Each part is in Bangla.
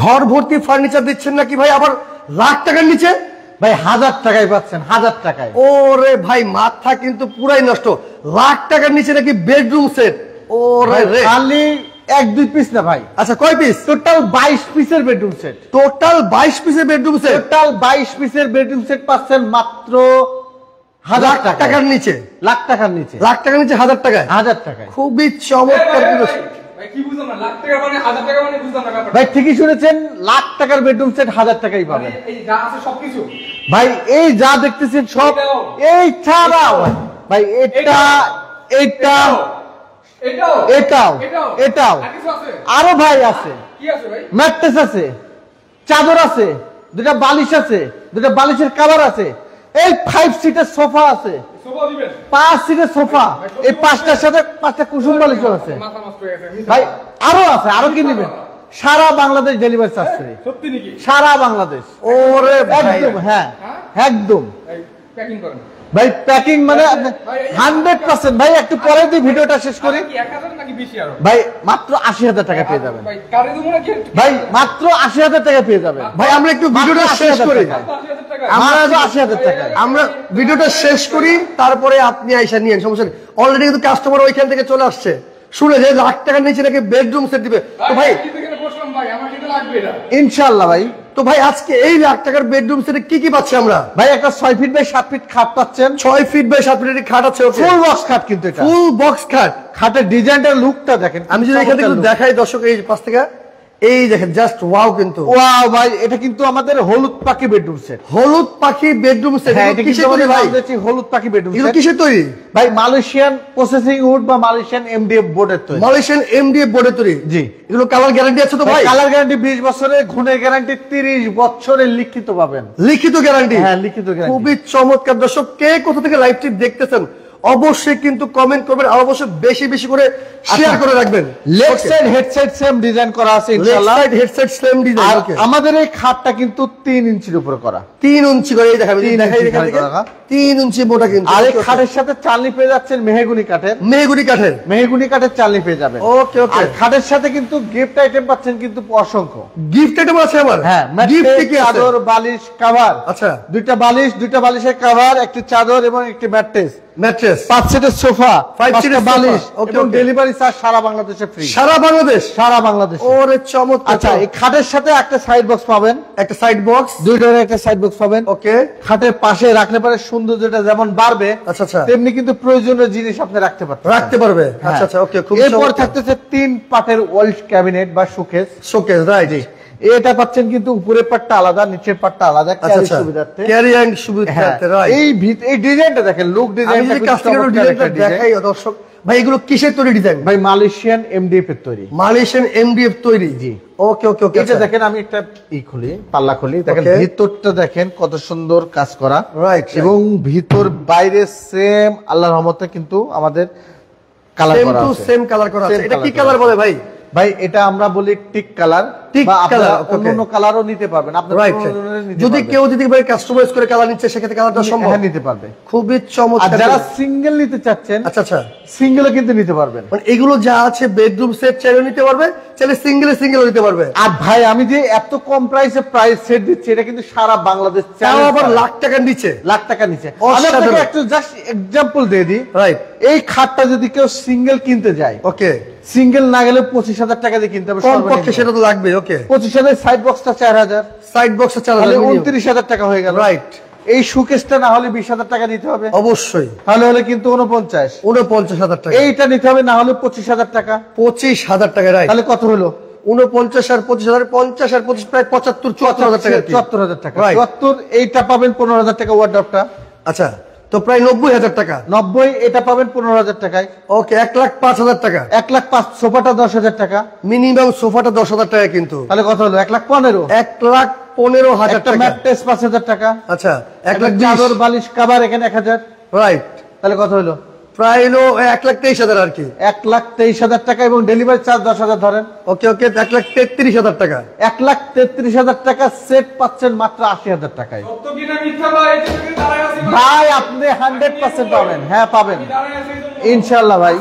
ঘর ভর্তি ফার্নিচার দিচ্ছেন নাকি ভাই, আবার লাখ টাকার নিচে? ভাই 1000 টাকায় পাচ্ছেন, 1000 টাকায়। ওরে ভাই মাথা কিন্তু পুরাই নষ্ট, লাখ টাকার নিচে নাকি বেডরুম সেট? ওরে রে, খালি 1-2 পিস না ভাই। আচ্ছা কয় পিস? টোটাল 22 পিসের বেডরুম সেট। টোটাল 22 পিসের বেডরুম সেট। টোটাল 22 পিসের বেডরুম সেট পাচ্ছেন মাত্র 1000 টাকার নিচে। লাখ টাকার নিচে, লাখ টাকার নিচে 1000 টাকায়। 1000 টাকায়। খুবই চমৎকার। ভাই ঠিকই শুনেছেন, লাখ টাকার বেডরুম সেট 1000 টাকাই পাবেন। ভাই এই যা দেখতেছেন সব এই ছাড়াও ভাই এটা এটাও এটাও এটাও আরো ভাই আছে, ম্যাট্রেস আছে, চাদর আছে, দুটা বালিশ আছে, দুটা বালিশের কভার আছে, এই 5 সিটের সোফা আছে, 5 সিটের সোফা, এই 5টার সাথে 5টা কুসুম বালিশ আছে ভাই, আরো আছে, আরো কি নেবেন? সারা বাংলাদেশ ডেলিভারি চার্জ ফ্রি। সত্যি নাকি? সারা বাংলাদেশ। ওরে একদম, হ্যাঁ একদম। প্যাকিং করেন ভাই, প্যাকিং মানে 100%। ভাই একটু পরে দিয়ে ভিডিওটা শেষ করি। ভাই মাত্র 80,000 টাকা পেয়ে যাবেন। ভাই মাত্র 80,000 টাকা পেয়ে যাবেন। ভাই আমরা একটু ভিডিওটা শেষ করি, আমরা 80,000 টাকা আমরা ভিডিওটা শেষ করি, তারপরে আপনি আইসা নিয়েন, সমস্যা নেই। অলরেডি কিন্তু কাস্টমার ওইখান থেকে চলে আসছে, শুনে যে লাখ টাকার নিচে নাকি বেডরুম সেট দিবে। তো ভাই ইনশাআল্লাহ ভাই, তো ভাই আজকে এই লাখ টাকার বেডরুম সেটে কি কি পাচ্ছি আমরা? ভাই একটা 6 ফিট বাই 7 ফিট খাট পাচ্ছেন। 6 ফিট বাই 7 ফিটের খাট আছে, ফুল বক্স খাট, কিন্তু এটা ফুল বক্স খাট। খাটের ডিজাইনটার লুকটা দেখেন। আমি যদি এখান থেকে দেখাই দর্শক, এই পাশ থেকে এই দেখেন, জাস্ট ওয়াও। কিন্তু ওয়াও ভাই, এটা কিন্তু আমাদের হলুদ পাখি বেডরুম সেট। হলুদ পাখি বেডরুম সেট। হ্যাঁ, এটা কিন্তু আমাদের বাংলাদেশি হলুদ পাখি বেডরুম সেট। এগুলো কিসের তৈরি ভাই? মালয়েশিয়ান প্রসেসিং উড বা মালয়েশিয়ান এমডিএফ বোর্ডের তৈরি। মালয়েশিয়ান এমডিএফ বোর্ডের তৈরি। জি। এগুলো কালার গ্যারান্টি আছে তো ভাই? কালার গ্যারান্টি 20 বছরের, গুণের গ্যারান্টি 30 বছরের লিখিত পাবেন। লিখিত গ্যারান্টি? হ্যাঁ, লিখিত গ্যারান্টি। খুবই চমৎকার। দর্শক কে কোথা থেকে লাইভটি দেখতেছেন অবশ্যই কিন্তু কমেন্ট করবেন, আর অবশ্যই বেশি বেশি করে শেয়ার করে রাখবেন। Leg side headset same design করা আছে ইনশাআল্লাহ। Leg side headset same design. আর আমাদের এই খাটটা কিন্তু 3 ইঞ্চির উপরে করা। 3 ইঞ্চি করে, এই দেখাবেন, দেখাই এখান থেকে 3 ইঞ্চি মোটা কিন্তু। আর এই খাটের সাথে চালনি পেয়ে যাচ্ছেন মেহগুনি কাঠের। মেহগুনি কাঠের, মেহগুনি কাঠের চালনি পেয়ে যাবেন। ওকে ওকে। আর খাটের সাথে কিন্তু গিফট আইটেম পাচ্ছেন কিন্তু অসংখ্য। গিফট আইটেম আছে আমার? হ্যাঁ, গিফট কি আছে? চাদর, বালিশ, কভার। আচ্ছা, দুইটা বালিশ, দুইটা বালিশের কভার, একটি চাদর এবং একটি ম্যাট্রেস। ম্যাট্রেস, 5 সিটের সোফা, 5 সিটের বালিশ এবং ওকে। ডেলিভারি চার্জ সারা বাংলাদেশে ফ্রি। সারা বাংলাদেশ? সারা বাংলাদেশ। ওরে চমৎকার। আচ্ছা, এই খাটের সাথে একটা সাইড বক্স পাবেন, একটা সাইড বক্স, দুইটার একটা সাইড বক্স পাবেন। ওকে। খাটের পাশে রাখলে পরে সৌন্দর্যটা যেমন বাড়বে, আচ্ছা আচ্ছা, তেমনি কিন্তু প্রয়োজনীয় জিনিস আপনি রাখতে পারবে। আচ্ছা আচ্ছা, ওকে। খুব এরপর থাকতেছে 3 পাটের ওয়াল ক্যাবিনেট বা শোকেস। Showcase, right. এটা পাচ্ছেন কিন্তু উপরের পাটটা আলাদা, নিচের পাটটা আলাদা, ক্যারি সুবিধার্থে। ক্যারি অ্যান্ড সুবিধার্থে, রাইট। এই ডিজাইনটা দেখেন, লুক ডিজাইনটা কিন্তু কাস্টমার ডিজাইনটা দেখাই দর্শক। ভাই এগুলো কিসের তৈরি ডিজাইন? ভাই মালয়েশিয়ান এমডিএফ এর তৈরি। মালয়েশিয়ান এমডিএফ তৈরি, জি। ওকে ওকে ওকে। এটা দেখেন, আমি একটা খুলি, পাল্লা খুলি, দেখেন ভিতরটা দেখেন কত সুন্দর কাজ করা, রাইট। এবং ভিতর বাইরে সেম আল্লাহর রহমতে কিন্তু আমাদের কালার করা আছে, সেম কালার করা আছে। এটা কি কালার বলে ভাই? ভাই এটা আমরা বলি টিক কালার, বা আপনারা অন্য কালারও নিতে পারবেন। যদি কেউ যদি ভাই কাস্টমাইজ করে কালার নিচ্ছে, সেক্ষেত্রে কালারটা সম্ভব? হ্যাঁ, নিতে পারবে। খুবই চমৎকার। যারা সিঙ্গেল নিতে চাচ্ছেন, আচ্ছা আচ্ছা, সিঙ্গেলও কিন্তু নিতে পারবেন। মানে এগুলো যা আছে বেডরুম সেট চাইলে নিতে পারবে, চাইলে সিঙ্গেলে সিঙ্গেলও নিতে পারবে। আর ভাই আমি যে এত কম প্রাইসে প্রাইস সেট দিচ্ছি, এটা কিন্তু সারা বাংলাদেশ, তাও আবার লাখ টাকার নিচে। লাখ টাকার নিচে। আমি আপনাকে একটা জাস্ট এক্সাম্পল দিয়ে দিই, রাইট। এই খাটটা যদি কেউ সিঙ্গেল কিনতে যায়, ওকে, সিঙ্গেল না গেলে 25,000 টাকা দিয়ে কিনতে হবে কমপক্ষে, সেটা তো লাগবে। ওকে, 25,000, সাইড বক্সটা 4,000, সাইড বক্সটা 4,000, 29,000 টাকা হয়ে গেল, রাইট। এই শোকেসটা না হলে 20,000 টাকা দিতে হবে অবশ্যই, তাহলে হলে কিন্তু 49,000 টাকা। এইটা নিতে হবে না হলে 25,000 টাকা, 25,000 টাকা, রাইট। তাহলে কত হলো? 49 আর 25,000, 50 আর 25 প্রায় 75-74,000 টাকা। 74,000 টাকা, 74। এইটা পাবেন 15,000 টাকা ওয়ার্ডরোবটা। আচ্ছা, তো প্রায় 90,000 টাকা। 90, এটা পাবেন 15,000 টাকায়। ওকে, 1,05,000 টাকা। 1,05,000। সোফাটা 10,000 টাকা মিনিমাম, সোফাটা 10,000 টাকা কিন্তু। তাহলে কত হলো? 1,15,000। 1,15,000 টাকা। ম্যাট্রেস 5,000 টাকা। আচ্ছা, 1,20,000। চাদর, বালিশ, কভার এখানে 1,000, রাইট। তাহলে কত হলো? প্রায় হলো 1,23,000 আর কি। 1,23,000 টাকা এবং ডেলিভারি চার্জ 10,000 ধরেন। ওকে ওকে, 1,33,000 টাকা। 1,33,000 টাকা সেট পাচ্ছেন মাত্র 80,000 টাকায়। ভাই আপনি 100% পাবেন। হ্যাঁ পাবেন ইনশাআল্লাহ ভাই,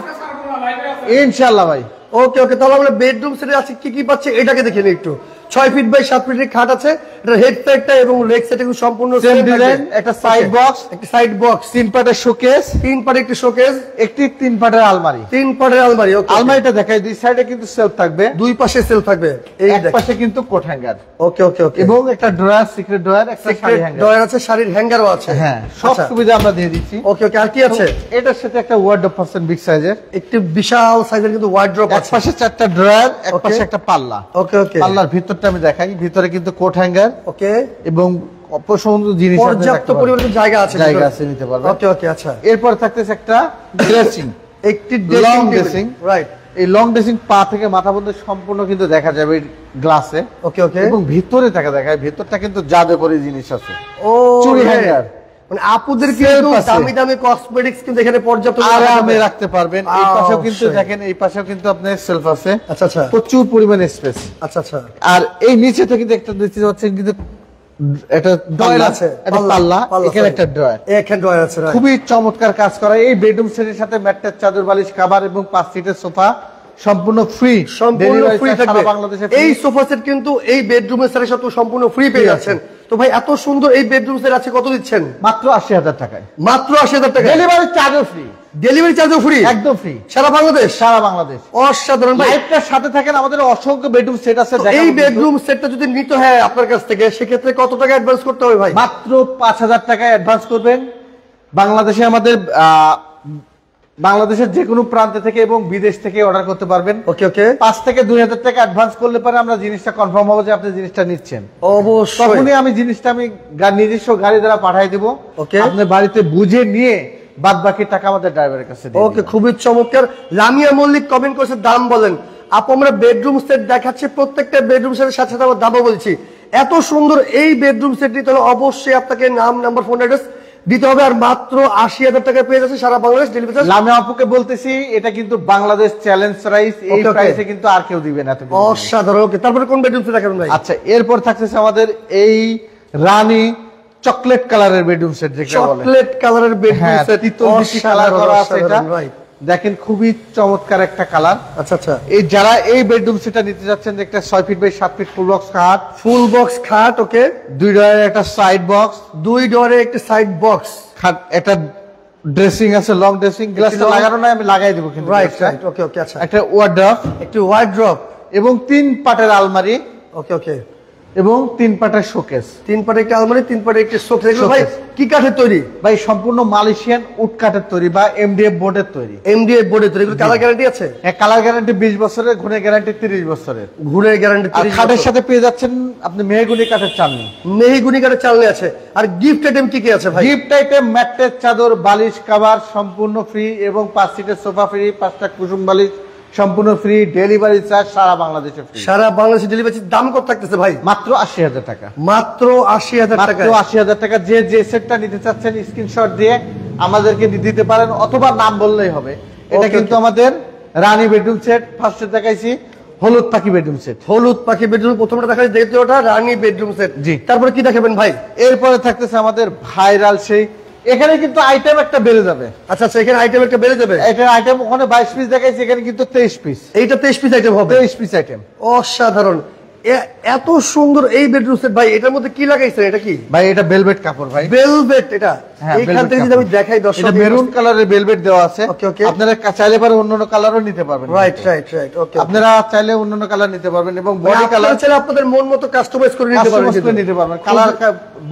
ইনশাআল্লাহ ভাই। ওকে ওকে, তাহলে আমরা বেডরুম সেটে আছে কি কি পাচ্ছে এটাকে দেখে নিই একটু। 6 ফিট বাই 7 ফিটের খাট আছে। এটা হেড সাইডটা এবং লেগ সাইডটা কিন্তু সম্পূর্ণ সেম ডিজাইন, একটা সাইড বক্স, একটা সাইড বক্স, 3 পাটের শোকেস, 3 পাটে একটি শোকেস, একটি 3 পাটের আলমারি। 3 পাটের আলমারি। ওকে, আলমারিটা দেখাই, দুই সাইডে কিন্তু সেলফ থাকবে, দুই পাশে সেল থাকবে, এই এক পাশে কিন্তু কোট হ্যাঙ্গার। ওকে ওকে ওকে, এবং একটা ড্রয়ার, সিক্রেট ড্রয়ার, একটা শাড়ি হ্যাঙ্গার। ড্রয়ার আছে, শাড়ির হ্যাঙ্গারও আছে। হ্যাঁ, সব সুবিধা আমরা দিয়ে দিচ্ছি। ওকে ওকে, আর কি আছে? এটার সাথে একটা ওয়ার্ডরোব পাচ্ছেন বিগ সাইজের, একটি বিশাল সাইজের কিন্তু ওয়ার্ডরোব এক আছে। পাশে 4টা ড্রয়ার, এক পাশে একটা পাল্লা। ওকে ওকে, পাল্লার ভিতরটা আমি দেখাই, ভিতরে কিন্তু কোট হ্যাঙ্গার ওকে, এবং অপসমস্ত জিনিস পর্যাপ্ত পরিমাণে জায়গা আছে, জায়গা আছে, নিতে পারবেন। ওকে ওকে, আচ্ছা। এরপর থাকতেছে একটা ড্রেসিং, একটি লং ড্রেসিং ড্রেসিং, রাইট। এই লং ড্রেসিং পা থেকে মাথা পর্যন্ত সম্পূর্ণ কিন্তু দেখা যাবে গ্লাসে। ওকে ওকে, এবং ভিতরে দেখায়, ভিতরটা কিন্তু জাদুকরি জিনিস আছে, ও চুড়ি হ্যাঙ্গার, মানে আপুদের কিন্তু দামি দামি কসমেটিক্স কিন্তু এখানে পর্যাপ্ত আরামে রাখতে পারবেন। এই পাশেও কিন্তু অবশ্যই। দেখেন, এই পাশেও কিন্তু আপনার সেলফ আছে, আচ্ছা আচ্ছা প্রচুর পরিমাণে স্পেস। আচ্ছা আচ্ছা, আর এই নিচে তো কিন্তু একটা দেখতে পাচ্ছেন কিন্তু একটা ড্রয়ার আছে, একটা পাল্লা, এখানে একটা ড্রয়ার, এখানে ড্রয়ার আছে, রাইট। খুবই চমৎকার কাজ করা। এই বেডরুম সেটের সাথে ম্যাট্রেস, চাদর, বালিশ, কভার এবং 5 সিটের সোফা সম্পূর্ণ ফ্রি, সম্পূর্ণ ফ্রি থাকবে। বাংলাদেশে এই সোফা সেট কিন্তু এই বেডরুমের সাথে সাথে সম্পূর্ণ ফ্রি পেয়ে যাচ্ছেন। তো ভাই এত সুন্দর এই বেডরুম সেট আছে, কত দিচ্ছেন? মাত্র 80,000 টাকায়, মাত্র 80,000 টাকা। ডেলিভারি চার্জও ফ্রি, ডেলিভারি চার্জও ফ্রি, একদম ফ্রি, সারা বাংলাদেশ। সারা বাংলাদেশ। অসাধারণ ভাই। লাইভটার সাথে থাকেন, আমাদের অসংখ্য বেডরুম সেট আছে। তো এই বেডরুম সেটটা যদি নিতে হয় আপনার কাছ থেকে, সেক্ষেত্রে কত টাকা অ্যাডভান্স করতে হবে ভাই? মাত্র 5,000 টাকা অ্যাডভান্স করবেন। বাংলাদেশে আমাদের বাংলাদেশের যে কোনো প্রান্ত থেকে এবং বিদেশ থেকে অর্ডার করতে পারবেন। ওকে ওকে, 5 থেকে 2,000 টাকা অ্যাডভান্স করলে পরে আমরা জিনিসটা কনফার্ম হবে যে আপনি জিনিসটা নিচ্ছেন। অবশ্যই। তখনই আমি জিনিসটা নিজস্ব গাড়ি দ্বারা পাঠিয়ে দিব। ওকে, আপনি বাড়িতে বুঝে নিয়ে বাদ বাকি টাকা আমাদের ড্রাইভারের কাছে দিয়ে ওকে, দিবেন। খুবই চমৎকার। লামিয়া মল্লিক কমেন্ট করেছে দাম বলেন। আপু আমরা বেডরুম সেট দেখাচ্ছি, প্রত্যেকটা বেডরুম সেটের সাথে সাথে আমরা দামও বলছি। এত সুন্দর এই বেডরুম সেট নিতে হলে অবশ্যই আপনাকে নাম, নাম্বার, ফোন অ্যাড্রেস দিতে হবে। আর মাত্র 80,000 টাকা পেয়ে যাচ্ছে সারা বাংলাদেশ ডেলিভারি চার্জ। লামিয়া আপুকে বলতেছি, এটা কিন্তু বাংলাদেশ চ্যালেঞ্জ প্রাইস, এই ওকে, ওকে। প্রাইসে কিন্তু আর কেউ দিবে না। অসাধারণ। ওকে, তারপরে কোন বেডরুম সেট দেখাবেন ভাই? আচ্ছা, এরপর থাকতেছে আমাদের এই রানী চকলেট কালারের বেডরুম সেট, যেটা বলে চকলেট কালারের বেডরুম সেট, তিতলি কালার করা আছে। এটা দেখেন খুবই চমৎকার একটা কালার। আচ্ছা আচ্ছা, এই যারা এই বেডরুম সেটটা নিতে যাচ্ছেন, একটা 6 feet by 7 feet full box খাট, ফুল বক্স খাট। ওকে, 2 ডোরের একটা সাইড বক্স, 2 ডোরে একটা সাইড বক্স খাট, একটা ড্রেসিং আছে, লং ড্রেসিং, গ্লাসটা লাগানো নাই, আমি লাগাই দেব কিন্তু। রাইট রাইট, ওকে ওকে, আচ্ছা। একটা ওয়ার্ডরোব, একটি ওয়ার্ডরোব এবং 3 পাটের আলমারি, ওকে ওকে, এবং 3 পাটের শোকেস। 3 পাটে একটা আলমারি, 3 পাটে একটা শোকেস। ভাই কি কাঠের তৈরি? ভাই সম্পূর্ণ মালয়েশিয়ান উড কাঠের তৈরি বা এমডিএফ বোর্ডের তৈরি। এমডিএফ বোর্ডের তৈরি। কালার গ্যারান্টি আছে? হ্যাঁ, কালার গ্যারান্টি 20 বছরের, ঘুণের গ্যারান্টি 30 বছরের। ঘুরের গ্যারান্টি আর 30 খাটের বছর। সাথে পেয়ে যাচ্ছেন আপনি মেহগুনি কাঠের চালনি, মেহগুনি কাঠের চালনি আছে। আর গিফট আইটেম কি কি আছে ভাই? গিফট আইটেম ম্যাট্রেস, চাদর, বালিশ, কভার সম্পূর্ণ ফ্রি, এবং 5 সিটের সোফা ফ্রি, 5টা কুসুম বালিশ সম্পূর্ণ ফ্রি, ডেলিভারি চার্জ সারা বাংলাদেশে ফ্রি। সারা বাংলাদেশে ডেলিভারি দাম কত থাকতেছে ভাই? মাত্র 80,000 টাকা, মাত্র 80,000 টাকা। মাত্র 80,000 টাকা। যে সেটটা নিতে চাচ্ছেন স্ক্রিনশট দিয়ে আমাদেরকে দিতে পারেন, অথবা নাম বললেই হবে। এটা ওকে, কিন্তু আমাদের রানী বেডরুম সেট। ফার্স্টে দেখাইছি হলুদ পাখি বেডরুম সেট। হলুদ পাখি বেডরুম প্রথমটা দেখাচ্ছি, দ্বিতীয়টা রানী বেডরুম সেট। জি। তারপরে কি দেখাবেন ভাই? এরপরে থাকতেছে আমাদের ভাইরাল সেই, এখানে কিন্তু আইটেম একটা বেড়ে যাবে। আচ্ছা আচ্ছা, এখানে আইটেম একটা বেড়ে যাবে। এটার আইটেম ওখানে 22 পিস দেখাইছি, এখানে কিন্তু 23 পিস। এইটা 23 পিস আইটেম হবে। 23 পিস আইটেম, অসাধারণ। এত সুন্দর এই বেডরুম সেট ভাই, এটার মধ্যে কি লাগাইছেন? এটা কি ভাই? এটা ভেলভেট কাপড় ভাই, ভেলভেট। এটা হ্যাঁ, এইখান velvet থেকে যদি আমি দেখাই দর্শক, এটা মেরুন কালারের ভেলভেট দেওয়া আছে। ওকে, ওকে। আপনারা চাইলে পারে অন্যান্য কালারও নিতে পারবেন। রাইট রাইট রাইট, ওকে। আপনারা চাইলে অন্যান্য কালার নিতে পারবেন, এবং বডি কালার আপনারা চাইলে আপনাদের মন মতো কাস্টমাইজ করে নিতে পারবেন। নিতে পারবেন, কালার,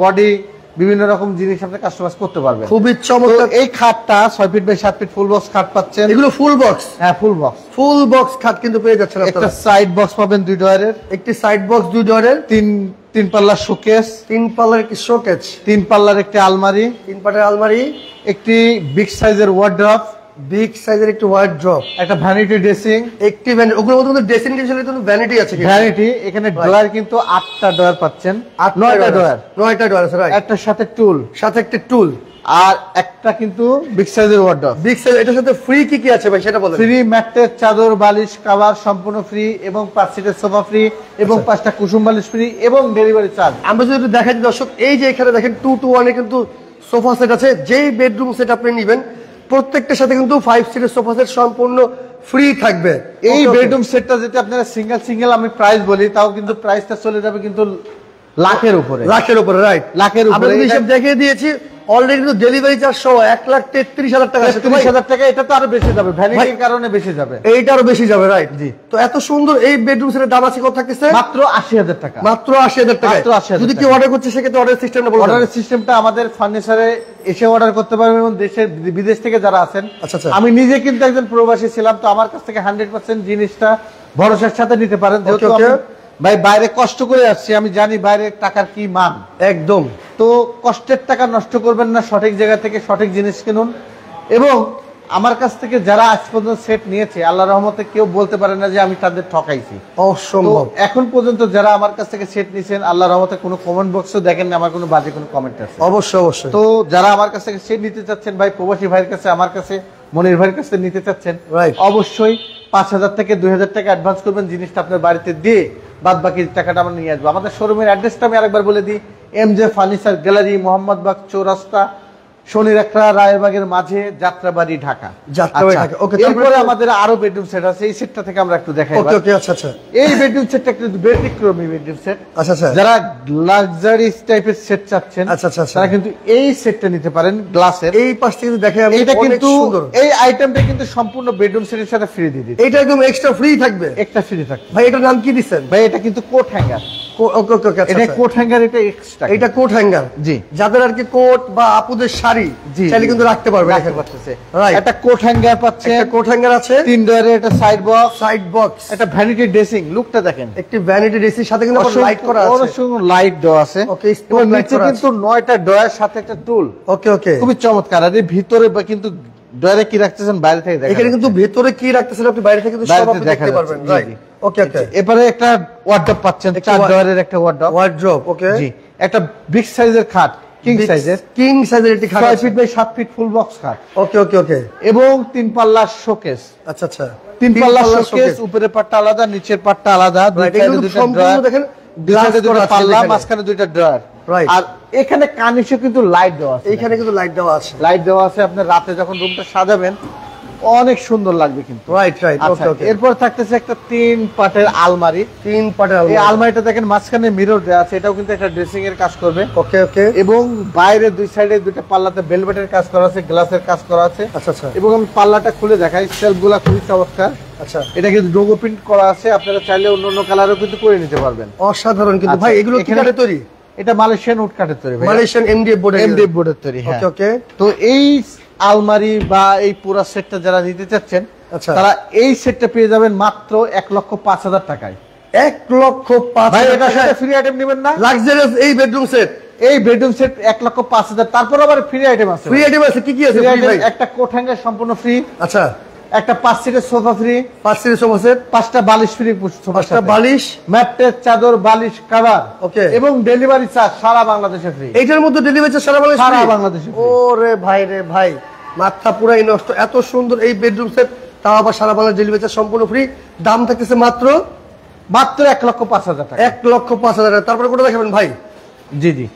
বডি, বিভিন্ন রকম জিনিস আপনি কাস্টমাইজ করতে পারবেন। খুবই চমৎকার। এই খাটটা 6 feet by 7 feet full box খাট পাচ্ছেন। এগুলো ফুল বক্স? হ্যাঁ, ফুল বক্স। ফুল বক্স খাট কিন্তু পেয়ে যাচ্ছেন একটা আপনারা। সাইড বক্স পাবেন 2 ডয়ারের, একটি সাইড বক্স 2 ডোরের, 3 পাল্লার শোকেস, 3 পাল্লার একটি শোকেস, 3 পাল্লার একটি আলমারি, 3 পাটের আলমারি, একটি বিগ সাইজের ওয়ার্ড্রপ, বিগ সাইজের একটি ওয়ার্ড্রপ, একটা ভ্যানিটি ড্রেসিং, একটি ভ্যানিটি। ওগুলোর মধ্যে ড্রেসিং টেবিলের জন্য ভ্যানিটি আছে কি? ভ্যানিটি। এখানে ড্রয়ার কিন্তু 8টা ড্রয়ার পাচ্ছেন, 9টা ড্রয়ার, 9টা ডোর আছে, রাইট। একটার সাথে টুল, সাথে একটি টুল, আর একটা কিন্তু বিগ সাইজের ওয়ার্ডরোব। Big size. এটার সাথে ফ্রি কি কি আছে ভাই সেটা বলেন। ফ্রি ম্যাট্রেস, চাদর, বালিশ, কভার সম্পূর্ণ ফ্রি, এবং 5 সিটের সোফা ফ্রি, এবং 5টা কুসুম বালিশ ফ্রি, এবং ডেলিভারি চার্জ। আমরা যদি একটু দেখাই দর্শক, এই যে এখানে দেখেন 2 to 1 এর কিন্তু সোফা সেট আছে। যেই বেডরুম সেট আপনি নেবেন প্রত্যেকটার সাথে কিন্তু 5 সিটের সোফা সেট সম্পূর্ণ ফ্রি থাকবে। এই বেডরুম সেটটা যেটা আপনারা সিঙ্গেল আমি প্রাইস বলি, তাও কিন্তু প্রাইসটা চলে যাবে কিন্তু লাখের উপরে, রাইট, লাখের উপরে। আমরা হিসাব দেখিয়ে দিয়েছি অলরেডি, কিন্তু ডেলিভারি চার্জ সহ 1,33,000 টাকা, 33,000 টাকা। এটা তো আরো বেশি যাবে, ভ্যানিটির কারণে বেশি যাবে, এইটা আরো বেশি যাবে, রাইট জি। তো এত সুন্দর এই বেডরুম সেটের দাম আছে কত থাকতেছে? মাত্র 80,000 টাকা, মাত্র 80,000 টাকা। যদি কেউ অর্ডার করছে সেক্ষেত্রে অর্ডার সিস্টেমটা বলুন। অর্ডারের সিস্টেমটা আমাদের ফার্নিচারে এসে অর্ডার করতে পারবেন, এবং দেশের বিদেশ থেকে যারা আছেন। আচ্ছা, আমি নিজে কিন্তু একজন প্রবাসী ছিলাম, তো আমার কাছ থেকে 100% জিনিসটা ভরসার সাথে নিতে পারেন, যেহেতু ভাই বাইরে কষ্ট করে আসছি, আমি জানি বাইরে টাকার কি মান। একদম। তো কষ্টের টাকা নষ্ট করবেন না, সঠিক জায়গা থেকে সঠিক জিনিস কিনুন। এবং আমার কাছ থেকে যারা আজ পর্যন্ত সেট নিয়েছে, আল্লাহর রহমতে কেউ বলতে পারে না যে আমি তাদের ঠকাইছি, অসম্ভব। এখন পর্যন্ত যারা আমার কাছ থেকে সেট নিয়েছেন, আল্লাহর রহমতে কোনো কমেন্ট বক্সও দেখেন না আমার কোনো বাজে কোনো কমেন্ট আছে, অবশ্যই। তো যারা আমার কাছ থেকে সেট নিতে চাচ্ছেন, ভাই প্রবাসী ভাইয়ের কাছে, আমার কাছে, মনির ভাইয়ের কাছে নিতে চাচ্ছেন, অবশ্যই 5,000 থেকে 2,000 টাকা অ্যাডভান্স করবেন, জিনিসটা আপনার বাড়িতে দিয়ে বাদ বাকি টাকাটা আমরা নিয়ে আসবো। আমাদের শোরুমের অ্যাড্রেসটা আমি আরেকবার বলে দিই, MJ ফার্নিচার গ্যালারি, মোহাম্মদবাগ চৌরাস্তা, শনির একটা রায়েরবাগের মাঝে, যাত্রাবাড়ি, ঢাকা। এরপরে আমাদের আরো বেডরুম সেট আছে, এই সেটটা থেকে আমরা একটু দেখাই। এই বেডরুম সেটটা একটু ব্যতিক্রমী বেডরুম সেট। যারা লাক্সারি টাইপের সেট চাচ্ছেন, তারা কিন্তু এই সেটটা নিতে পারেন, গ্লাসের। এই পাশ থেকে দেখে এটা কিন্তু এই আইটেমটা কিন্তু সম্পূর্ণ বেডরুম সেটের সাথে ফ্রি দিয়ে দিচ্ছি। এটা একদম এক্সট্রা ফ্রি থাকবে, একটা ফ্রি থাকবে। ভাই এটার নাম কি দিচ্ছেন? ভাই এটা কিন্তু কোট হ্যাঙ্গার। এটা কোট হ্যাঙ্গার, এটা এক্সট্রা, এটা কোট হ্যাঙ্গার। জি, যাদের আর কি কোট বা আপুদের শাড়ি চাইলে কিন্তু রাখতে পারবে, রাখতে পারতেছে। একটা কোট হ্যাঙ্গার পাচ্ছে, একটা কোট হ্যাঙ্গার আছে, 3 ডয়ারের একটা সাইড বক্স, একটা ভ্যানিটি ড্রেসিং, লুকটা দেখেন, একটি ভ্যানিটি ড্রেসিং সাথে কিন্তু লাইট করা আছে, অনেক লাইট দেওয়া আছে। ওকে, এবং নিচে কিন্তু 9টা ডয়ার সাথে একটা টুল। ওকে, খুবই চমৎকার। আর এর ভিতরে কিন্তু ডয়ারে কি রাখতেছেন বাইরে থেকে দেখেন, এখানে কিন্তু ভিতরে কি রাখতেছেন আপনি বাইরে থেকে কিন্তু সব আপনি দেখতে পারবেন, রাইট। ওকে, এবারে একটা ওয়ার্ডরোব পাচ্ছেন, 4 ডয়ারের একটা ওয়ার্ডরোব। ওকে, জি, একটা বিগ সাইজের খাট, কিং সাইজের একটি খাট, 6 feet by 7 feet full box খাট। ওকে, এবং 3 পাল্লা শোকেস। আচ্ছা, 3 পাল্লা শোকেস, উপরের পাটটা আলাদা, নিচের পাটটা আলাদা, দুই সাইডে দুটো ড্রয়ার, দেখেন দুটো পাল্লা, মাঝখানে দুইটা ড্রয়ার। আর এখানে কানিশে কিন্তু লাইট দেওয়া আছে, এখানে কিন্তু লাইট দেওয়া আছে, আপনার রাতে যখন রুমটা সাজাবেন অনেক সুন্দর লাগবে কিন্তু, রাইট। ওকে, এরপর থাকতেছে একটা 3 পাটের আলমারি। এই আলমারিটা দেখেন মাঝখানে মিরর দেওয়া আছে, এটাও কিন্তু একটা ড্রেসিং এর কাজ করবে। ওকে, এবং বাইরে দুই সাইডে দুইটা পাল্লাতে ভেলভেটের কাজ করা আছে, গ্লাসের কাজ করা আছে। আচ্ছা, এবং আমি পাল্লাটা খুলে দেখাই, সেলফগুলা খুবই চমৎকার। আচ্ছা, এটা কিন্তু লোগো প্রিন্ট করা আছে, আপনারা চাইলে অন্য কালারও কিন্তু করে নিতে পারবেন। অসাধারণ কিন্তু ভাই, এগুলো কি কাঠের তৈরি? এটা মালয়েশিয়ান উড কাঠের তৈরি, মালয়েশিয়ান MDF বোর্ডের তৈরি। ওকে, তো এই আলমারি বা এই পুরো সেটটা যারা নিতে চাচ্ছেন, তারা এই সেটটা পেয়ে যাবেন মাত্র 1,05,000 টাকায়। 1,05,000 টাকায় ফ্রি আইটেম নেবেন না? লাক্সারিয়াস এই বেডরুম সেট, 1,05,000। তারপর আবার ফ্রি আইটেম আছে। কি আছে? একটা কোট হ্যাঙ্গার সম্পূর্ণ ফ্রি। আচ্ছা, একটা 5 সিটের সোফা ফ্রি, 5 সিটের সোফা সেট, 5টা বালিশ ফ্রি, 5টা বালিশ, ম্যাট্রেস, চাদর, বালিশ, কভার। ওকে, এবং ডেলিভারি চার্জ সারা বাংলাদেশে ফ্রি। এটার মধ্যে ডেলিভারি চার্জ সারা বাংলাদেশে? ওরে ভাই রে ভাই, মাথা পুরাই নষ্ট। এত সুন্দর এই বেডরুম সেট, তাও আবার সারা বাংলাদেশ ডেলিভারি চার্জ সম্পূর্ণ ফ্রি। দাম থাকতেছে মাত্র 1,05,000 টাকা। 1,05,000 টাকা। তারপরে কোনটা দেখাবেন ভাই? জি,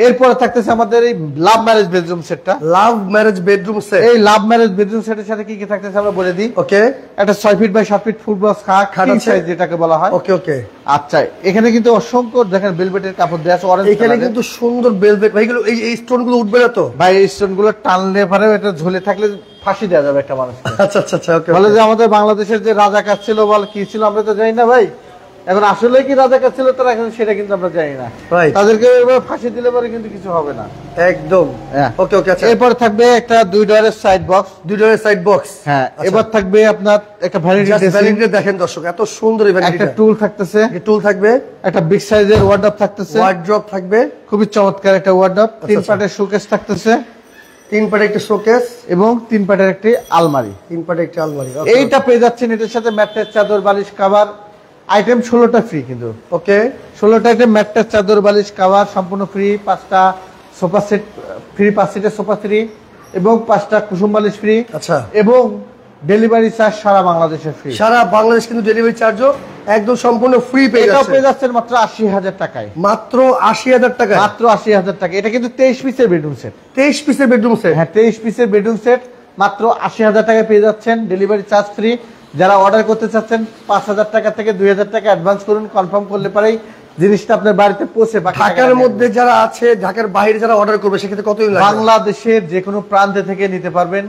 এরপরে থাকতেছে আমাদের এই লাভ ম্যারেজ বেডরুম সেটটা। লাভ ম্যারেজ বেডরুম সেট, এই লাভ ম্যারেজ বেডরুম সেটের সাথে কি থাকতেছে আমরা বলে দিই। ওকে, একটা 6 feet by 7 feet full box খাট সাইজ যেটাকে বলা হয়। ওকে, আচ্ছা, এখানে কিন্তু অসংখ্য দেখেন ভেলভেটের কাপড় দেওয়া আছে, অরেঞ্জ কালার। এখানে কিন্তু সুন্দর ভেলভেট। ভাই এগুলো এই স্টোন গুলো উঠবে না তো? ভাই এই স্টোন গুলো টানলে পারে, এটা ঝুলে থাকলে ফাঁসি দেওয়া যাবে একটা মানুষকে। আচ্ছা, ওকে। বলে যে আমাদের বাংলাদেশের যে রাজাকার ছিল, বল কি ছিল আমরা তো জানি না ভাই। এখন আসলে কি রাজাকার ছিল তারা, এখন সেটা কিন্তু আমরা জানি না। তাদেরকে ফাঁসি দিলে পরে কিন্তু কিছু হবে না, একদম। ওকে, আচ্ছা, এরপর থাকবে একটা 2 ডয়ারের সাইড বক্স। হ্যাঁ, এবার থাকবে আপনার একটা ভ্যানিটি ড্রেসিং। দেখেন দর্শক, এত সুন্দর এই ভ্যানিটি। একটা টুল থাকতেছে, একটা বিগ সাইজের ওয়ার্ডরোব থাকবে, খুবই চমৎকার একটা ওয়ার্ডরোব। 3 পাটের শোকেস থাকতেছে, 3 পাটের একটা শোকেস, এবং 3 পাটের একটি আলমারি। এইটা পেয়ে যাচ্ছেন এটার সাথে ম্যাট্রেস, চাদর, বালিশ, কভার আইটেম 16টা ফ্রি কিন্তু। ওকে, 16টা আইটেম, ম্যাট্রেস, চাদর, বালিশ, কভার সম্পূর্ণ ফ্রি। 5টা সোফা সেট ফ্রি, 5 সিটের সোফা ফ্রি, এবং 5টা কুসুম বালিশ ফ্রি। আচ্ছা, এবং ডেলিভারি চার্জ সারা বাংলাদেশে ফ্রি। সারা বাংলাদেশ কিন্তু ডেলিভারি চার্জও একদম সম্পূর্ণ ফ্রি পেয়ে যাচ্ছেন মাত্র 80,000 টাকায়। মাত্র 80,000 টাকা, মাত্র 80,000 টাকা। এটা কিন্তু 23 পিসের বেডরুম সেট। 23 পিসের বেডরুম সেট, হ্যাঁ 23 পিসের বেডরুম সেট মাত্র ৮০,০০০ টাকায় পেয়ে যাচ্ছেন, ডেলিভারি চার্জ ফ্রি। যারা অর্ডার করতে চাচ্ছেন ৫,০০০ টাকা থেকে ২,০০০ টাকা অ্যাডভান্স করুন, কনফার্ম করলে পরেই জিনিসটা আপনার বাড়িতে পৌঁছে। ঢাকার মধ্যে যারা আছে, ঢাকার বাইরে যারা অর্ডার করবে সেক্ষেত্রে কত লাগবে? বাংলাদেশের যে কোনো প্রান্তে থেকে নিতে পারবেন,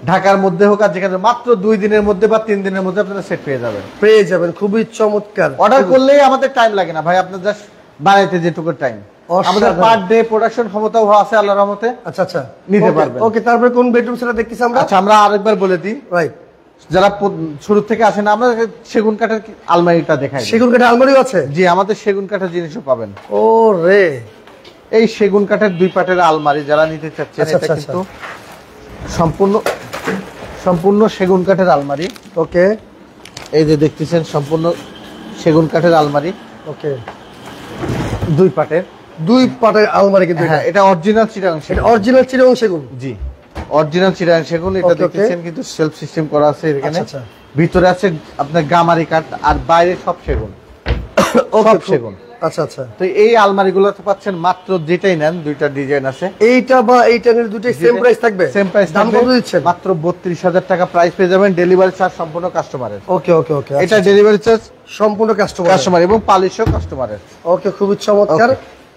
ঢাকার মধ্যে হোক আর যেখানে, মাত্র 2 দিনের মধ্যে বা 3 দিনের মধ্যে আপনারা সেট পেয়ে যাবেন। খুবই চমৎকার। অর্ডার করলেই আমাদের টাইম লাগে না ভাই, আপনার জাস্ট বানাইতে যেটুকু টাইম। আমাদের পার ডে প্রোডাকশন ক্ষমতাও আছে আল্লাহর রহমতে। আচ্ছা আচ্ছা, নিতে পারবেন। ওকে, তারপরে কোন বেডরুম সেটা দেখতেছি আমরা? আচ্ছা, আমরা আরেকবার বলে দিই, রাইট, যারা শুরু থেকে আসেন, আমরা সেগুন কাঠের আলমারিটা দেখাই। সেগুন কাঠের আলমারিও আছে? জি, আমাদের সেগুন কাঠের জিনিসও পাবেন। ও রে, এই সেগুন কাঠের 2 পাটের আলমারি যারা নিতে চাচ্ছেন, এটা কিন্তু সম্পূর্ণ সেগুন কাঠের আলমারি। ওকে, এই যে দেখতেছেন সম্পূর্ণ সেগুন কাঠের আলমারি। ওকে, 2 পাটের আলমারি কিন্তু। হ্যাঁ, এটা অরিজিনাল চিটাগাং সেগুন। এটা অরিজিনাল চিটাগাং সেগুন? জি, অরিজিনাল চিটাগাং সেগুন। এটা দেখতেছেন কিন্তু সেলফ সিস্টেম করা আছে এখানে। ভিতরে আছে আপনার গামারি কাঠ, আর বাইরে সব সেগুন, সব সেগুন। আচ্ছা আচ্ছা। তো এই আলমারিগুলোতে পাচ্ছেন মাত্র যেটাই নেন, 2টা ডিজাইন আছে। এইটা বা এইটা নিলে দুটোই সেম প্রাইস থাকবে? Same price. দাম কত দিচ্ছেন? মাত্র ৩২,০০০ টাকা প্রাইস পেয়ে যাবেন, ডেলিভারি চার্জ সম্পূর্ণ কাস্টমারের। ওকে ওকে ওকে, এটা ডেলিভারি চার্জ সম্পূর্ণ কাস্টমার এবং পালিশও কাস্টমারের। ওকে, খুবই চমৎকার।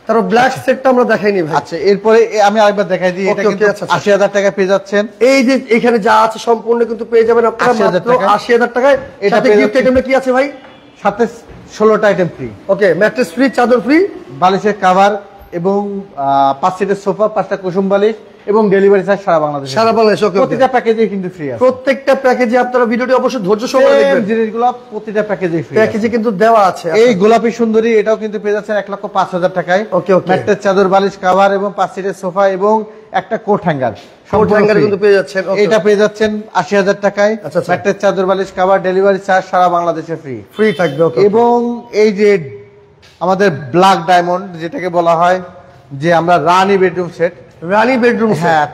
তারপর ব্ল্যাক সেটটা আমরা দেখাইনি ভাই। আচ্ছা, এরপরে আমি আরেকবার দেখাই দিই। এটা কিন্তু ৮০,০০০ টাকা পেয়ে যাচ্ছেন। এই যে এখানে যা আছে সম্পূর্ণ কিন্তু পেয়ে যাবেন আপনারা মাত্র ৮০,০০০ টাকায়। সাথে গিফট আইটেমে কি আছে ভাই? সাথে 16টা আইটেম ফ্রি। ওকে, ম্যাট্রেস ফ্রি, চাদর ফ্রি, বালিশের কভার এবং 5 সিটের সোফা, 5টা কুসুম বালিশ এবং ডেলিভারি চার্জ সারা বাংলাদেশ। সারা বাংলাদেশ। ওকে, প্রতিটা প্যাকেজে কিন্তু ফ্রি আছে। প্রত্যেকটা প্যাকেজে আপনারা ভিডিওটি অবশ্যই ধৈর্য সহকারে দেখবেন। জিনিসগুলো প্রতিটা প্যাকেজে ফ্রি, প্যাকেজে কিন্তু দেওয়া আছে। এই গোলাপি সুন্দরী এটাও কিন্তু পেয়ে যাচ্ছেন 1,05,000 টাকায়। ওকে ওকে, ম্যাট্রেস, চাদর, বালিশ, কভার এবং 5 সিটের সোফা এবং একটা কোট হ্যাঙ্গার। কোট হ্যাঙ্গার কিন্তু পেয়ে যাচ্ছেন। এটা পেয়ে যাচ্ছেন ৮০,০০০ টাকায়। ম্যাট্রেস, চাদর, বালিশ, কভার, ডেলিভারি চার্জ সারা বাংলাদেশে ফ্রি থাকবে। ওকে, এবং এই যে আমাদের ব্ল্যাক ডায়মন্ড যেটাকে বলা হয়, যে আমরা রানী বেডরুম সেট, রানী বেডরুম। হ্যাঁ,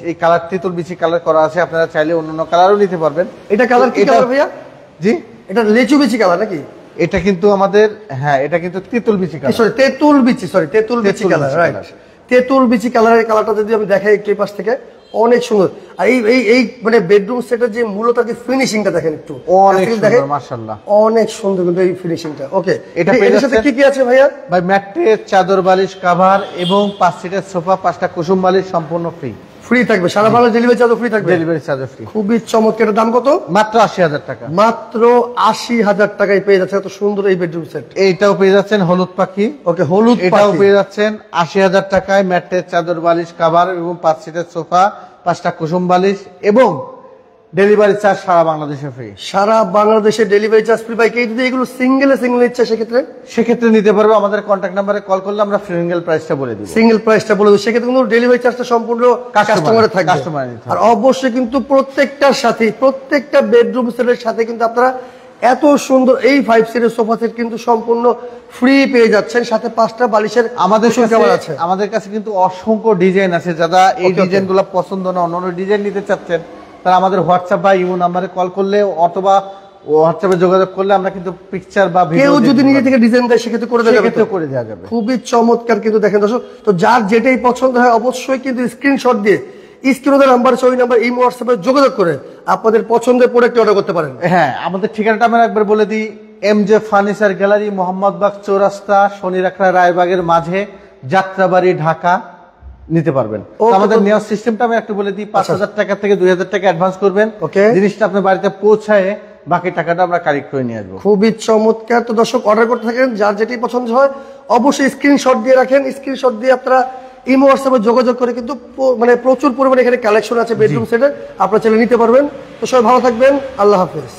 এই কালার তিতুল বিচি কালার করা আছে, আপনারা চাইলে অন্য কালারও নিতে পারবেন। এটা কালার কি কালার ভাইয়া? জি, এটা লেচু বিচি কালার নাকি? এটা কিন্তু আমাদের, হ্যাঁ, এটা কিন্তু তিতুল বিচি কালার। সরি, তেঁতুল বিচি কালার। রাইট, তেঁতুল বিচি কালারের কালারটা যদি আমি দেখাই একটু পাশ থেকে, অনেক সুন্দর। আর এই মানে বেডরুম সেটের যে মূলত কি ফিনিশিংটা দেখেন একটু, অনেক সুন্দর মাশাআল্লাহ, অনেক সুন্দর কিন্তু এই ফিনিশিংটা। ওকে, এটা এর সাথে কি কি আছে ভাইয়া? ভাই ম্যাট্রেস, চাদর, বালিশ, কভার এবং 5 সিটের সোফা, 5টা কুসুম বালিশ সম্পূর্ণ ফ্রি থাকবে। সারা বাংলা ডেলিভারি চার্জ ফ্রি থাকবে। Delivery charge free. খুবই চমৎকার। এর দাম কত? মাত্র ৮০,০০০ টাকা। মাত্র ৮০,০০০ টাকায় পেয়ে যাচ্ছে এত সুন্দর এই বেডরুম সেট। এইটাও পেয়ে যাচ্ছেন হলুদ পাখি। ওকে, হলুদ পাখি এটাও পেয়ে যাচ্ছেন ৮০,০০০ টাকায়। ম্যাট্রেস, চাদর, বালিশ, কভার এবং 5 সিটের সোফা, 5টা কুসুম বালিশ এবং ডেলিভারি চার্জ সারা বাংলাদেশে ফ্রি। সারা বাংলাদেশে ডেলিভারি চার্জ ফ্রি। ভাই, কেউ যদি এগুলো সিঙ্গেল ইচ্ছা সেক্ষেত্রে নিতে পারবে। আমাদের কন্ট্যাক্ট নাম্বারে কল করলে আমরা সিঙ্গেল প্রাইসটা বলে দিব। সেক্ষেত্রে কিন্তু ডেলিভারি চার্জটা সম্পূর্ণ কাস্টমারের থাকবে। আর অবশ্যই কিন্তু প্রত্যেকটার সাথে, প্রত্যেকটা বেডরুম সেটের সাথে কিন্তু আপনারা এত সুন্দর এই 5 সিটের সোফা সেট কিন্তু সম্পূর্ণ ফ্রি পেয়ে যাচ্ছেন। সাথে 5টা বালিশের আমাদের কাছে কিন্তু অসংখ্য ডিজাইন আছে। যারা এই ডিজাইনগুলো পছন্দ না, অন্য ডিজাইন নিতে চাচ্ছেন, তারা আমাদের হোয়াটসঅ্যাপ বা ইমো নাম্বারে কল করলে অথবা হোয়াটসঅ্যাপে যোগাযোগ করলে আমরা কিন্তু পিকচার বা ভিডিও, কেউ যদি নিজে থেকে ডিজাইন দেয় সেক্ষেত্রে করে দেওয়া যাবে। খুবই চমৎকার কিন্তু দেখেন দর্শক। তো যার যেটাই পছন্দ হয় অবশ্যই কিন্তু স্ক্রিনশট দিয়ে স্ক্রিনের নাম্বার, ওই নাম্বার, এই হোয়াটসঅ্যাপে যোগাযোগ করে আপনাদের পছন্দের প্রোডাক্ট অর্ডার করতে পারেন। হ্যাঁ, আমাদের ঠিকানাটা আমরা একবার বলে দিই। MJ ফার্নিচার গ্যালারি, মোহাম্মদবাগ চৌরাস্তা, শনিরাখড়া রায়বাগের মাঝে, যাত্রাবাড়ি, ঢাকা। নিতে পারবেন। আমাদের নেওয়ার সিস্টেমটা আমি একটু বলে দিই। ৫,০০০ টাকা থেকে ২,০০০ টাকা অ্যাডভান্স করবেন। জিনিসটা আপনার বাড়িতে পৌঁছায় বাকি টাকাটা আমরা কালেক্ট করে নিয়ে আসবো। খুবই চমৎকার। তো দর্শক, অর্ডার করতে থাকেন, যার যেটাই পছন্দ হয় অবশ্যই স্ক্রিনশট দিয়ে রাখেন। স্ক্রিনশট দিয়ে আপনারা ইমো হোয়াটসঅ্যাপে যোগাযোগ করে কিন্তু মানে প্রচুর পরিমাণে এখানে কালেকশন আছে বেডরুম সেটের, আপনারা চাইলে নিতে পারবেন। তো সবাই ভালো থাকবেন। আল্লাহ হাফেজ।